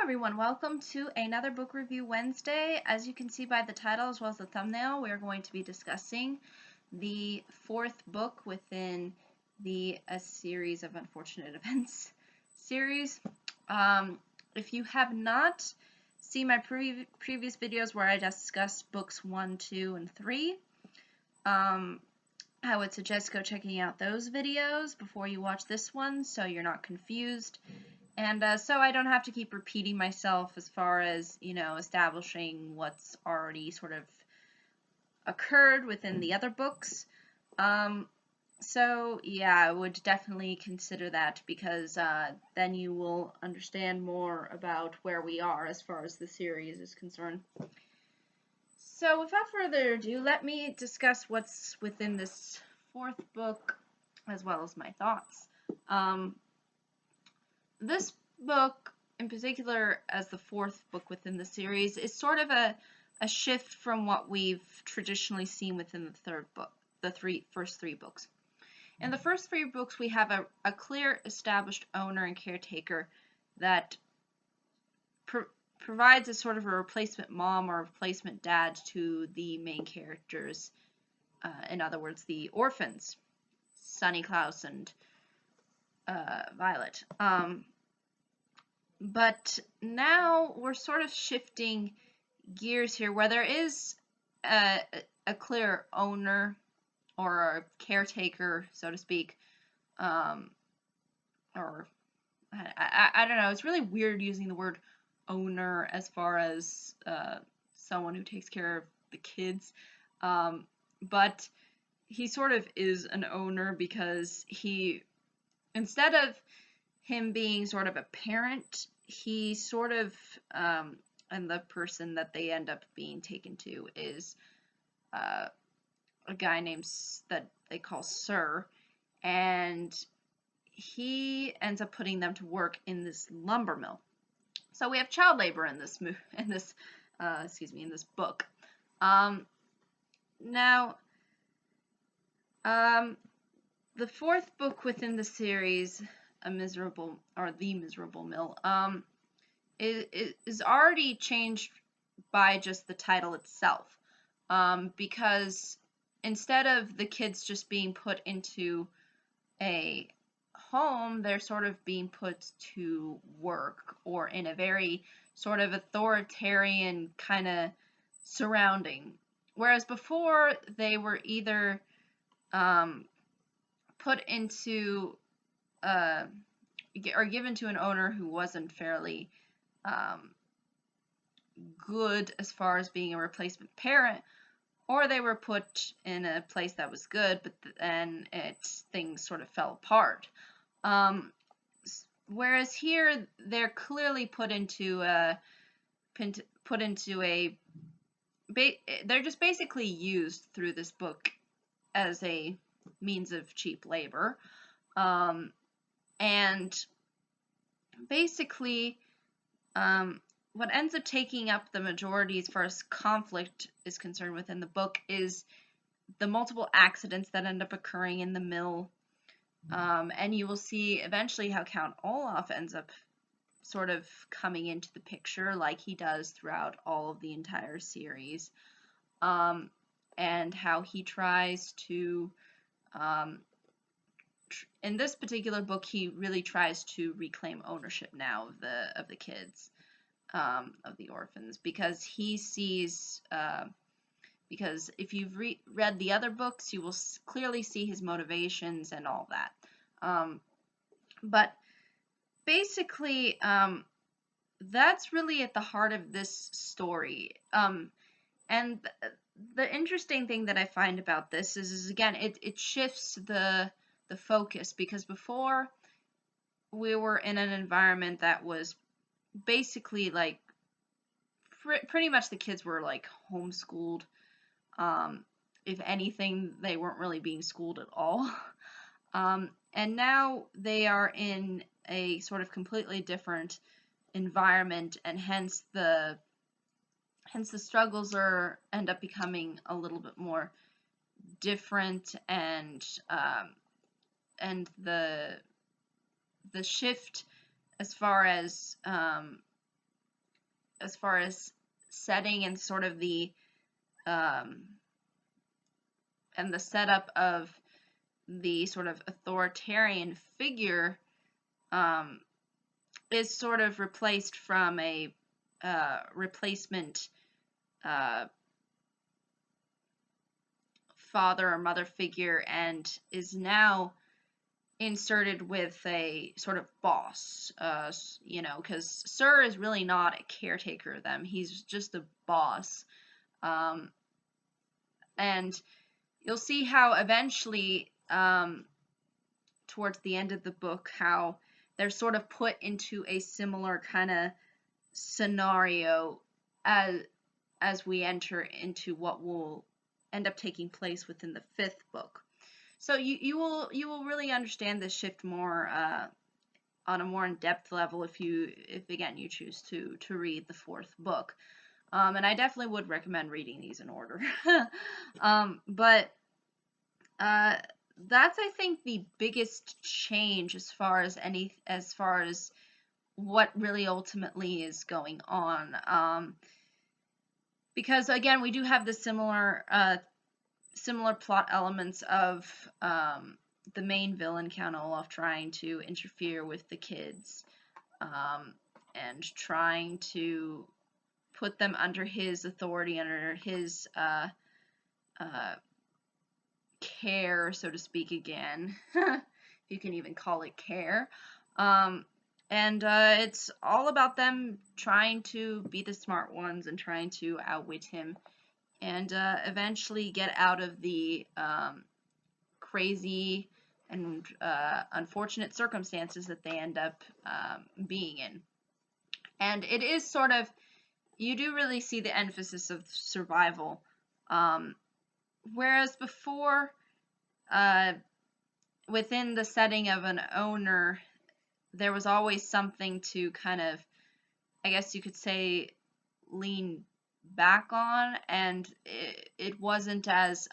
everyone, welcome to another book review Wednesday. As you can see by the title as well as the thumbnail, we are going to be discussing the fourth book within the A Series of Unfortunate Events series. If you have not seen my previous videos where I discussed books 1, 2, and 3, I would suggest go checking out those videos before you watch this one so you're not confused. And so I don't have to keep repeating myself as far as, establishing what's already sort of occurred within the other books. So yeah, I would definitely consider that because then you will understand more about where we are as far as the series is concerned. So without further ado, let me discuss what's within this fourth book as well as my thoughts. This book, in particular, as the fourth book within the series, is sort of a shift from what we've traditionally seen within the third book, the first three books. In the first three books, we have a clear established owner and caretaker that provides a sort of a replacement mom or replacement dad to the main characters. In other words, the orphans, Sonny, Klaus, and Violet. But now we're sort of shifting gears here where there is a clear owner or a caretaker, so to speak, or I don't know. It's really weird using the word owner as far as someone who takes care of the kids. But he sort of is an owner because instead of him being sort of a parent, he sort of, and the person that they end up being taken to is a guy named, that they call Sir, and he ends up putting them to work in this lumber mill. So we have child labor in this book. Now, the fourth book within the series, The Miserable Mill, is already changed by just the title itself, because instead of the kids just being put into a home, they're sort of being put to work or in a very sort of authoritarian kind of surrounding. Whereas before, they were either put into or given to an owner who wasn't fairly good as far as being a replacement parent, or they were put in a place that was good, but then things sort of fell apart. Whereas here, they're clearly put into they're just basically used through this book as a means of cheap labor. And basically, what ends up taking up the majority as far as conflict is concerned within the book is the multiple accidents that end up occurring in the mill. And you will see eventually how Count Olaf ends up sort of coming into the picture like he does throughout all of the entire series. And how he tries to, in this particular book, he really tries to reclaim ownership now of the kids, of the orphans, because he sees, because if you've read the other books, you will clearly see his motivations and all that. But basically, that's really at the heart of this story. And the interesting thing that I find about this is again, it shifts the focus, because before we were in an environment that was basically like pretty much the kids were like homeschooled. If anything, they weren't really being schooled at all. And now they are in a sort of completely different environment, and hence the struggles end up becoming a little bit more different, and the shift as far as as far as setting and sort of the and the setup of the sort of authoritarian figure is sort of replaced from a replacement father or mother figure, and is now inserted with a sort of boss, because Sir is really not a caretaker of them. He's just a boss. And you'll see how eventually, towards the end of the book, how they're sort of put into a similar kind of scenario as we enter into what will end up taking place within the 5th book. So you will really understand this shift more on a more in-depth level if again you choose to read the 4th book. And I definitely would recommend reading these in order. But that's, I think, the biggest change as far as what really ultimately is going on. Because again, we do have the similar plot elements of the main villain, Count Olaf, trying to interfere with the kids and trying to put them under his authority, under his care, so to speak, again, if you can even call it care. And it's all about them trying to be the smart ones and trying to outwit him and eventually get out of the crazy and unfortunate circumstances that they end up being in. And it is sort of, you do really see the emphasis of survival. Whereas before, within the setting of an owner, there was always something to kind of, I guess you could say, lean back on, and it wasn't as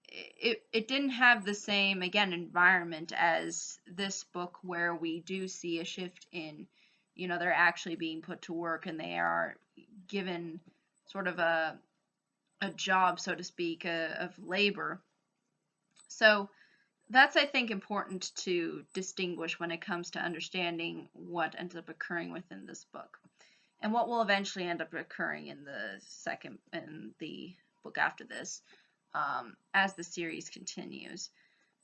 it didn't have the same, again, environment as this book, where we do see a shift in, they're actually being put to work and they are given sort of a job, so to speak, of labor. So that's, I think, important to distinguish when it comes to understanding what ends up occurring within this book, and what will eventually end up occurring in the book after this, as the series continues.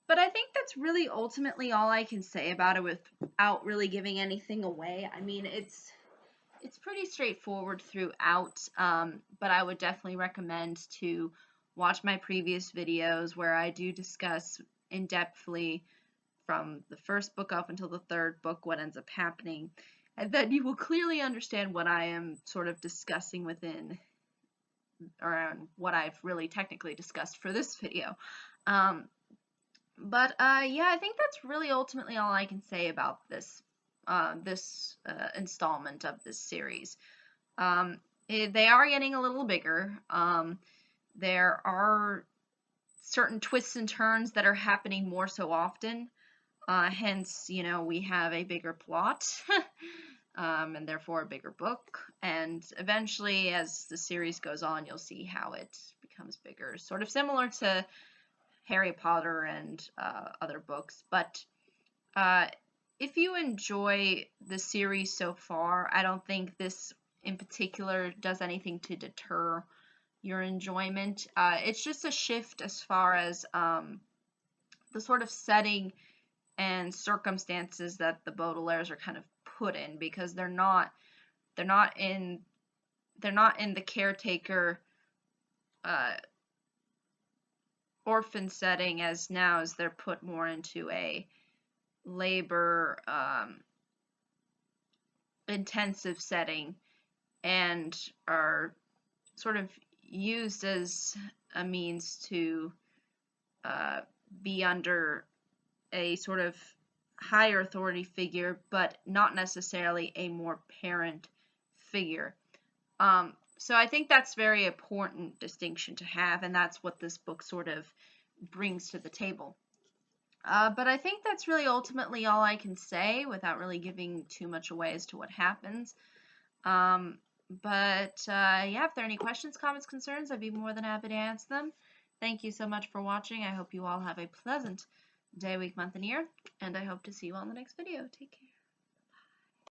But I think that's really ultimately all I can say about it without really giving anything away. I mean, it's pretty straightforward throughout, but I would definitely recommend to watch my previous videos where I do discuss in-depthly from the 1st book up until the 3rd book what ends up happening, and then you will clearly understand what I am sort of discussing within, around what I've really technically discussed for this video. But yeah, I think that's really ultimately all I can say about this installment of this series. They are getting a little bigger. There are certain twists and turns that are happening more so often. Hence, we have a bigger plot, and therefore a bigger book. And eventually, as the series goes on, you'll see how it becomes bigger. Sort of similar to Harry Potter and other books. But if you enjoy the series so far, I don't think this in particular does anything to deter your enjoyment. It's just a shift as far as the sort of setting and circumstances that the Baudelaires are kind of put in, because they're not in the caretaker orphan setting as they're put more into a labor intensive setting, and are sort of used as a means to be under a sort of higher authority figure, but not necessarily a more parent figure. So I think that's very important distinction to have, and that's what this book sort of brings to the table. But I think that's really ultimately all I can say without really giving too much away as to what happens. Yeah, if there are any questions, comments, concerns, I'd be more than happy to answer them. Thank you so much for watching. I hope you all have a pleasant day, week, month, and year, and I hope to see you all in the next video. Take care.